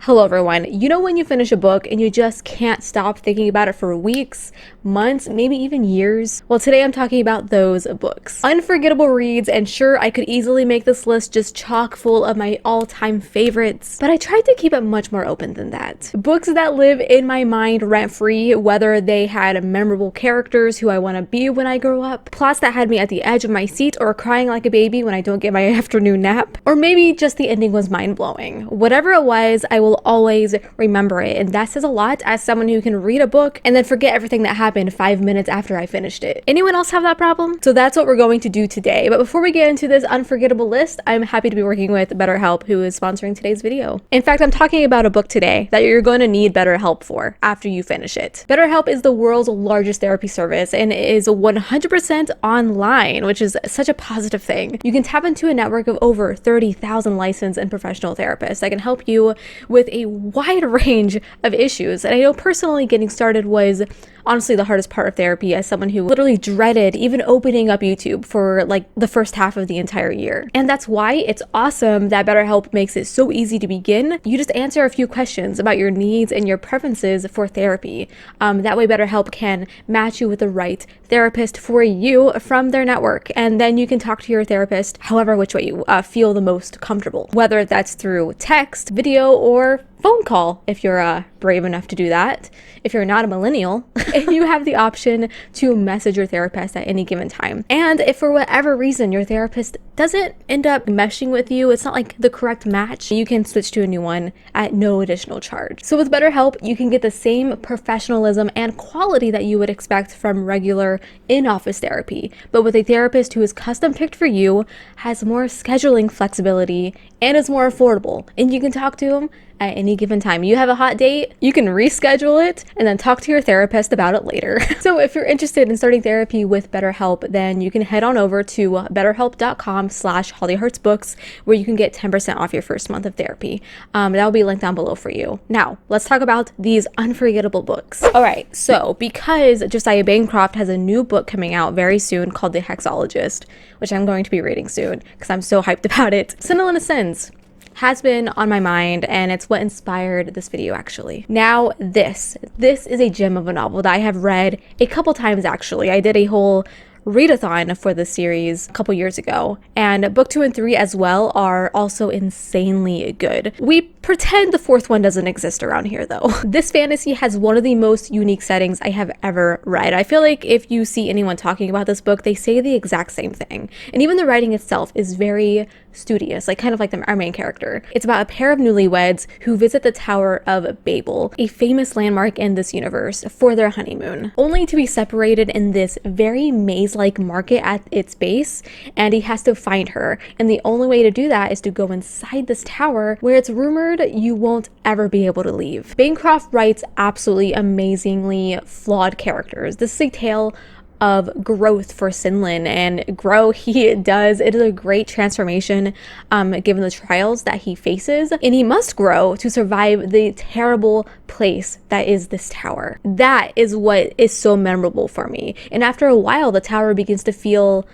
Hello everyone. You know when you finish a book and you just can't stop thinking about it for weeks, months, maybe even years? Well, today I'm talking about those books. Unforgettable reads, and sure, I could easily make this list just chock full of my all-time favorites, but I tried to keep it much more open than that. Books that live in my mind rent-free, whether they had memorable characters who I want to be when I grow up, plots that had me at the edge of my seat or crying like a baby when I don't get my afternoon nap, or maybe just the ending was mind-blowing. Whatever it was, I will always remember it, and that says a lot as someone who can read a book and then forget everything that happened 5 minutes after I finished it. Anyone else have that problem? So that's what we're going to do today. But before we get into this unforgettable list, I'm happy to be working with BetterHelp, who is sponsoring today's video. In fact, I'm talking about a book today that you're going to need BetterHelp for after you finish it. BetterHelp is the world's largest therapy service and is 100% online, which is such a positive thing. You can tap into a network of over 30,000 licensed and professional therapists that can help you with a wide range of issues. And I know personally getting started was honestly the hardest part of therapy, as someone who literally dreaded even opening up YouTube for like the first half of the entire year. And that's why it's awesome that BetterHelp makes it so easy to begin. You just answer a few questions about your needs and your preferences for therapy. That way BetterHelp can match you with the right therapist for you from their network. And then you can talk to your therapist however which way you feel the most comfortable, whether that's through text, video, or phone call if you're brave enough to do that. If you're not a millennial, you have the option to message your therapist at any given time. And if for whatever reason your therapist doesn't end up meshing with you, it's not like the correct match, you can switch to a new one at no additional charge. So with BetterHelp, you can get the same professionalism and quality that you would expect from regular in-office therapy, but with a therapist who is custom picked for you, has more scheduling flexibility, and is more affordable. And you can talk to them at any given time. You have a hot date, you can reschedule it and then talk to your therapist about it later. So if you're interested in starting therapy with BetterHelp, then you can head on over to betterhelp.com/hollyheartsbooks, where you can get 10% off your first month of therapy. That will be linked down below for you. Now, let's talk about these unforgettable books. All right, so because Josiah Bancroft has a new book coming out very soon called The Hexologist, which I'm going to be reading soon because I'm so hyped about it, Senlin has been on my mind, and it's what inspired this video actually. Now this is a gem of a novel that I have read a couple times actually. I did a whole readathon for this series a couple years ago, and book 2 and 3 as well are also insanely good. We pretend the fourth one doesn't exist around here though. This fantasy has one of the most unique settings I have ever read. I feel like if you see anyone talking about this book, they say the exact same thing. And even the writing itself is very studious, like kind of like our main character. It's about a pair of newlyweds who visit the Tower of Babel, a famous landmark in this universe, for their honeymoon, only to be separated in this very maze-like market at its base, and he has to find her. And the only way to do that is to go inside this tower, where it's rumored you won't ever be able to leave. Bancroft writes absolutely amazingly flawed characters. This is a tale of growth for Senlin, and grow he does. It is a great transformation given the trials that he faces, and he must grow to survive the terrible place that is this tower. That is what is so memorable for me. And after a while, the tower begins to feel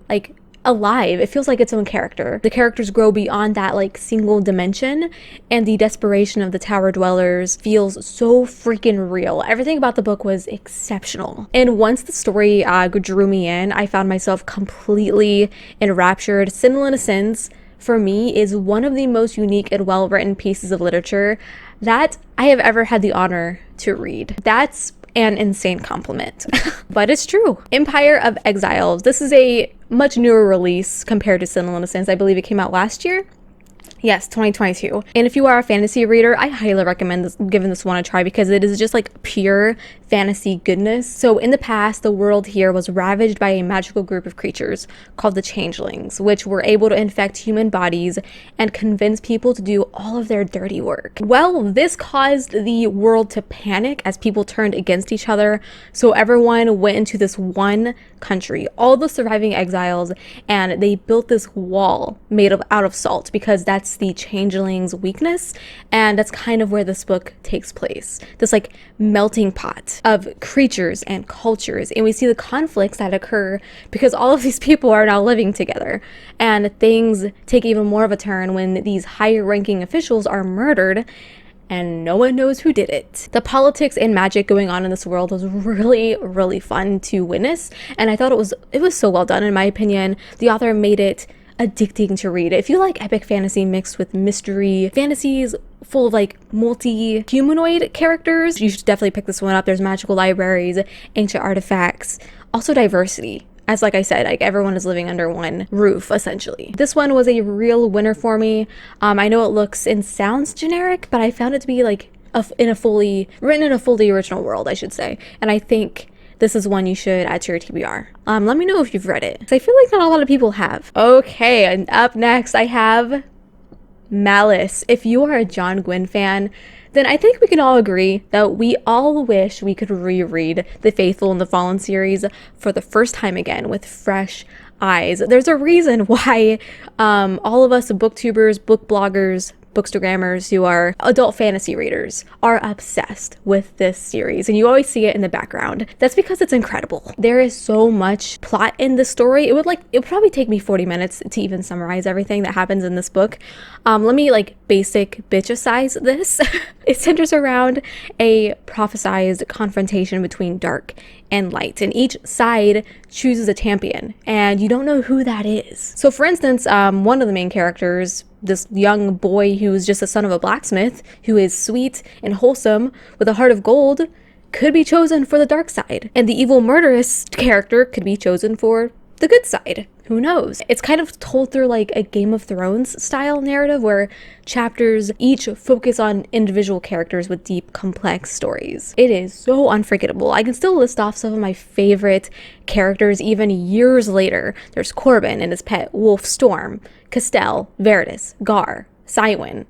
like alive. It feels like its own character. The characters grow beyond that like single dimension, and the desperation of the tower dwellers feels so freaking real. Everything about the book was exceptional. And once the story drew me in, I found myself completely enraptured. Senlin for me is one of the most unique and well-written pieces of literature that I have ever had the honor to read. That's an insane compliment, but it's true. Empire of Exiles. This is a much newer release compared to Senlin. I believe it came out last year. Yes, 2022. And if you are a fantasy reader, I highly recommend giving this one a try, because it is just like pure fantasy goodness. So in the past, the world here was ravaged by a magical group of creatures called the Changelings, which were able to infect human bodies and convince people to do all of their dirty work. Well, this caused the world to panic as people turned against each other. So everyone went into this one country, all the surviving exiles, and they built this wall made out of salt, because that's the Changelings' weakness, and that's kind of where this book takes place. This like melting pot of creatures and cultures, and we see the conflicts that occur because all of these people are now living together, and things take even more of a turn when these higher ranking officials are murdered, and no one knows who did it. The politics and magic going on in this world was really, really fun to witness, and I thought it was so well done in my opinion. The author made it addicting to read. If you like epic fantasy mixed with mystery, fantasies full of like multi-humanoid characters, you should definitely pick this one up. There's magical libraries, ancient artifacts, also diversity. As like I said, like everyone is living under one roof essentially. This one was a real winner for me. I know it looks and sounds generic, but I found it to be like written in a fully original world, I should say. And I think this is one you should add to your TBR. Let me know if you've read it, 'cause I feel like not a lot of people have. Okay, and up next I have Malice. If you are a John Gwynne fan, then I think we can all agree that we all wish we could reread the Faithful and the Fallen series for the first time again with fresh eyes. There's a reason why all of us booktubers, book bloggers, bookstagrammers who are adult fantasy readers are obsessed with this series, and you always see it in the background. That's because it's incredible. There is so much plot in the story. It would probably take me 40 minutes to even summarize everything that happens in this book. Let me basic bitch-size this. It centers around a prophesized confrontation between dark and light, and each side chooses a champion, and you don't know who that is. So for instance, one of the main characters, this young boy who's just the son of a blacksmith, who is sweet and wholesome with a heart of gold, could be chosen for the dark side, and the evil murderous character could be chosen for the good side. Who knows? It's kind of told through a Game of Thrones style narrative where chapters each focus on individual characters with deep, complex stories. It is so unforgettable. I can still list off some of my favorite characters even years later. There's Corbin and his pet wolf Storm, Castell, Verdus, Gar, Cywin,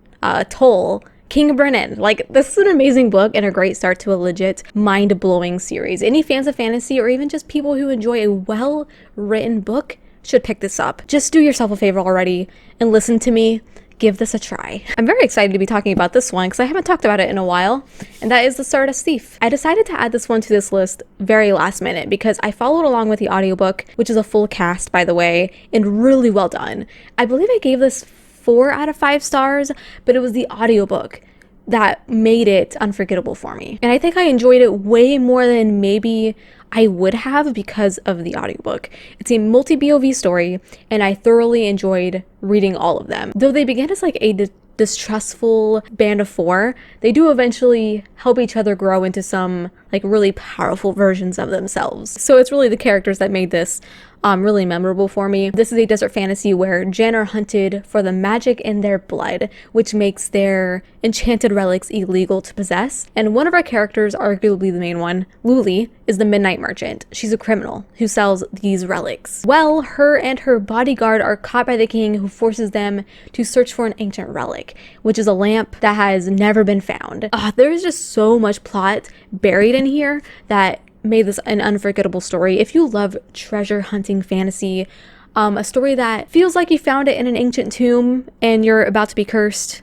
Toll, King Brennan. This is an amazing book and a great start to a legit mind-blowing series. Any fans of fantasy or even just people who enjoy a well-written book should pick this up. Just do yourself a favor already and listen to me. Give this a try. I'm very excited to be talking about this one because I haven't talked about it in a while, and that is the Sardis Thief. I decided to add this one to this list very last minute because I followed along with the audiobook, which is a full cast, by the way, and really well done. I believe I gave this 4 out of 5 stars, but it was the audiobook that made it unforgettable for me. And I think I enjoyed it way more than maybe I would have because of the audiobook. It's a multi-BOV story, and I thoroughly enjoyed reading all of them. Though they begin as a distrustful band of 4, they do eventually help each other grow into some really powerful versions of themselves. So it's really the characters that made this really memorable for me. This is a desert fantasy where Jinn are hunted for the magic in their blood, which makes their enchanted relics illegal to possess. And one of our characters, arguably the main one, Luli, is the Midnight Merchant. She's a criminal who sells these relics. Well, her and her bodyguard are caught by the king, who forces them to search for an ancient relic, which is a lamp that has never been found. There's just so much plot buried in here that made this an unforgettable story. If you love treasure hunting fantasy, a story that feels like you found it in an ancient tomb and you're about to be cursed,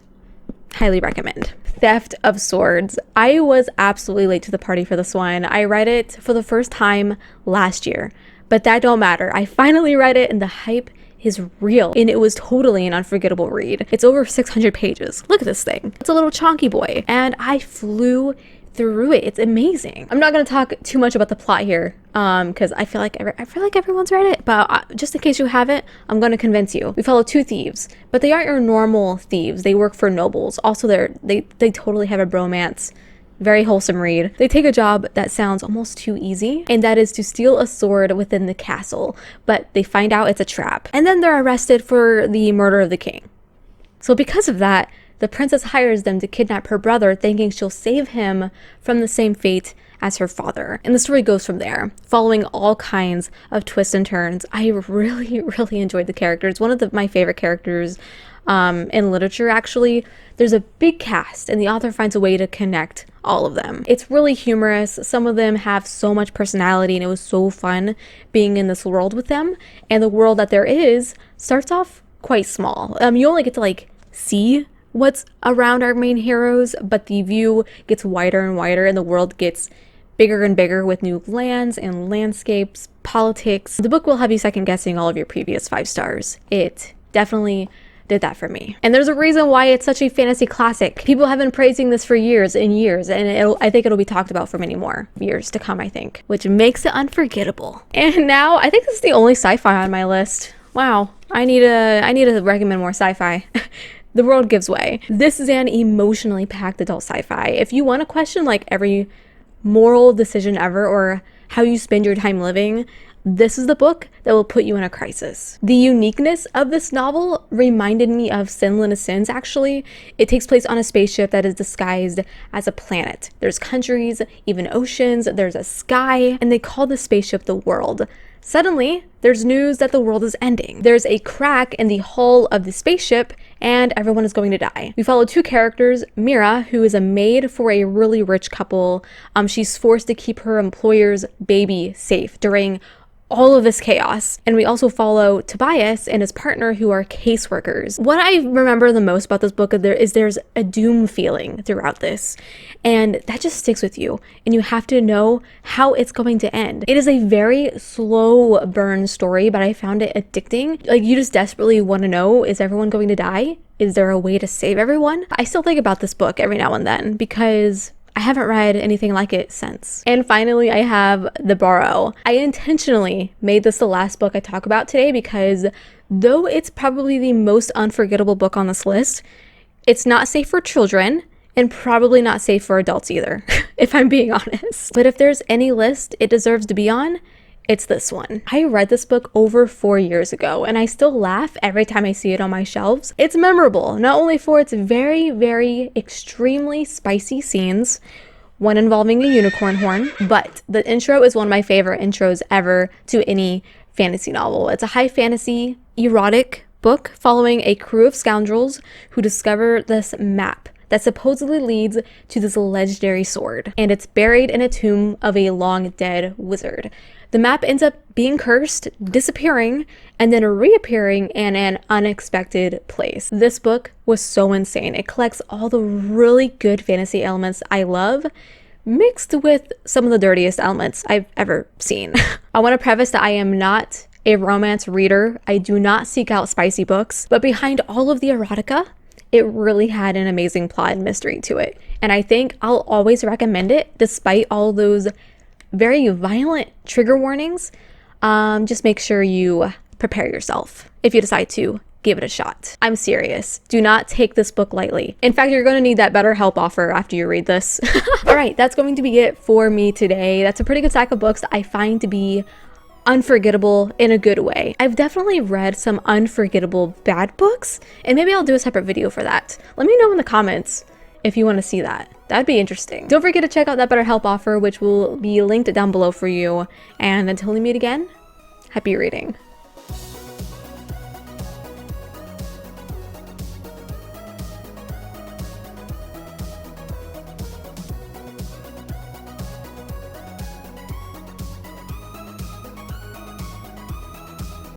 highly recommend. Theft of Swords. I was absolutely late to the party for this one. I read it for the first time last year, but that don't matter. I finally read it and the hype is real, and it was totally an unforgettable read. It's over 600 pages. Look at this thing. It's a little chonky boy, and I flew through it. It's amazing. I'm not going to talk too much about the plot here because I feel like everyone's read it, but just in case you haven't, I'm going to convince you. We follow 2 thieves, but they aren't your normal thieves. They work for nobles. Also, they totally have a bromance. Very wholesome read. They take a job that sounds almost too easy, and that is to steal a sword within the castle, but they find out it's a trap, and then they're arrested for the murder of the king. So because of that, the princess hires them to kidnap her brother, thinking she'll save him from the same fate as her father. And the story goes from there, following all kinds of twists and turns. I really, really enjoyed the characters. One of my favorite characters in literature, actually. There's a big cast, and the author finds a way to connect all of them. It's really humorous. Some of them have so much personality, and it was so fun being in this world with them. And the world that there is starts off quite small. You only get to see what's around our main heroes, but the view gets wider and wider, and the world gets bigger and bigger with new lands and landscapes, politics. The book will have you second guessing all of your previous 5 stars. It definitely did that for me. And there's a reason why it's such a fantasy classic. People have been praising this for years and years, and I think it'll be talked about for many more years to come, I think, which makes it unforgettable. And now I think this is the only sci-fi on my list. Wow, I need to recommend more sci-fi. The world gives way. This is an emotionally packed adult sci-fi. If you want to question like every moral decision ever or how you spend your time living, this is the book that will put you in a crisis. The uniqueness of this novel reminded me of Senlin Sins, actually. It takes place on a spaceship that is disguised as a planet. There's countries, even oceans, there's a sky, and they call the spaceship the world. Suddenly, there's news that the world is ending. There's a crack in the hull of the spaceship, and everyone is going to die. We follow two characters, Mira, who is a maid for a really rich couple. She's forced to keep her employer's baby safe during all of this chaos. And we also follow Tobias and his partner, who are caseworkers. What I remember the most about this book is there's a doom feeling throughout this, and that just sticks with you, and you have to know how it's going to end. It is a very slow burn story, but I found it addicting. Like, you just desperately want to know, is everyone going to die? Is there a way to save everyone? I still think about this book every now and then because I haven't read anything like it since. And finally, I have The Barrow. I intentionally made this the last book I talk about today because though it's probably the most unforgettable book on this list, it's not safe for children and probably not safe for adults either, if I'm being honest. But if there's any list it deserves to be on, it's this one. I read this book over 4 years ago, and I still laugh every time I see it on my shelves. It's memorable, not only for its very, very extremely spicy scenes, one involving a unicorn horn, but the intro is one of my favorite intros ever to any fantasy novel. It's a high fantasy, erotic book following a crew of scoundrels who discover this map that supposedly leads to this legendary sword, and it's buried in a tomb of a long dead wizard. The map ends up being cursed, disappearing, and then reappearing in an unexpected place. This book was so insane. It collects all the really good fantasy elements I love, mixed with some of the dirtiest elements I've ever seen. I want to preface that I am not a romance reader. I do not seek out spicy books, but behind all of the erotica, it really had an amazing plot and mystery to it. And I think I'll always recommend it despite all those very violent trigger warnings. Just make sure you prepare yourself if you decide to give it a shot. I'm serious. Do not take this book lightly. In fact, you're going to need that BetterHelp offer after you read this. All right, that's going to be it for me today. That's a pretty good stack of books that I find to be unforgettable in a good way. I've definitely read some unforgettable bad books, and maybe I'll do a separate video for that. Let me know in the comments if you want to see that. That'd be interesting. Don't forget to check out that BetterHelp offer, which will be linked down below for you. And until we meet again, happy reading.